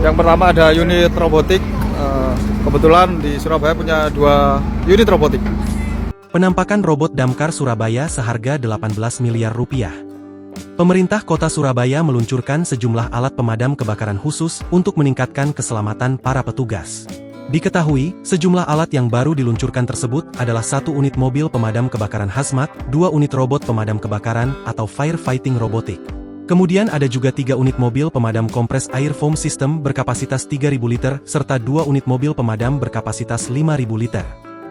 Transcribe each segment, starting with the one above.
Yang pertama ada unit robotik. Kebetulan di Surabaya punya 2 unit robotik. Penampakan robot damkar Surabaya seharga 18 miliar rupiah. Pemerintah Kota Surabaya meluncurkan sejumlah alat pemadam kebakaran khusus untuk meningkatkan keselamatan para petugas. Diketahui, sejumlah alat yang baru diluncurkan tersebut adalah 1 unit mobil pemadam kebakaran hazmat, 2 unit robot pemadam kebakaran atau firefighting robotik. Kemudian ada juga 3 unit mobil pemadam kompres air foam system berkapasitas 3.000 liter, serta 2 unit mobil pemadam berkapasitas 5.000 liter.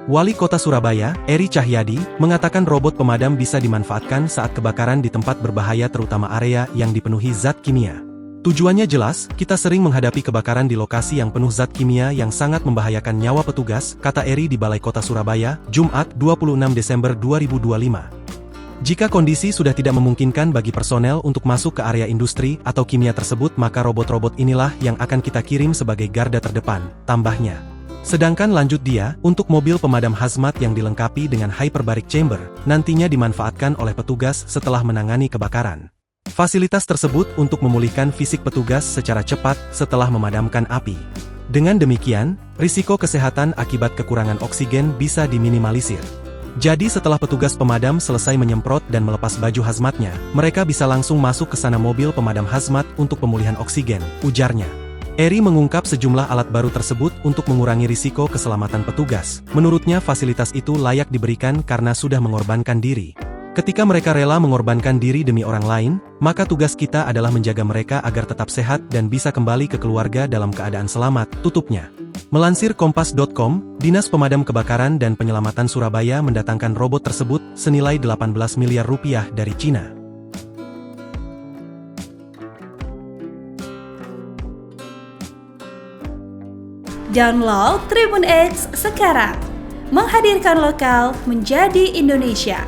Wali Kota Surabaya, Eri Cahyadi, mengatakan robot pemadam bisa dimanfaatkan saat kebakaran di tempat berbahaya terutama area yang dipenuhi zat kimia. Tujuannya jelas, kita sering menghadapi kebakaran di lokasi yang penuh zat kimia yang sangat membahayakan nyawa petugas, kata Eri di Balai Kota Surabaya, Jumat 26 Desember 2025. Jika kondisi sudah tidak memungkinkan bagi personel untuk masuk ke area industri atau kimia tersebut, maka robot-robot inilah yang akan kita kirim sebagai garda terdepan, tambahnya. Sedangkan lanjut dia, untuk mobil pemadam hazmat yang dilengkapi dengan hyperbaric chamber, nantinya dimanfaatkan oleh petugas setelah menangani kebakaran. Fasilitas tersebut untuk memulihkan fisik petugas secara cepat setelah memadamkan api. Dengan demikian, risiko kesehatan akibat kekurangan oksigen bisa diminimalisir. Jadi setelah petugas pemadam selesai menyemprot dan melepas baju hazmatnya, mereka bisa langsung masuk ke sana mobil pemadam hazmat untuk pemulihan oksigen, ujarnya. Eri mengungkap sejumlah alat baru tersebut untuk mengurangi risiko keselamatan petugas. Menurutnya fasilitas itu layak diberikan karena sudah mengorbankan diri. Ketika mereka rela mengorbankan diri demi orang lain, maka tugas kita adalah menjaga mereka agar tetap sehat dan bisa kembali ke keluarga dalam keadaan selamat, tutupnya. Melansir Kompas.com, Dinas Pemadam Kebakaran dan Penyelamatan Surabaya mendatangkan robot tersebut senilai 18 miliar rupiah dari Cina. Download Tribun X sekarang, menghadirkan lokal menjadi Indonesia.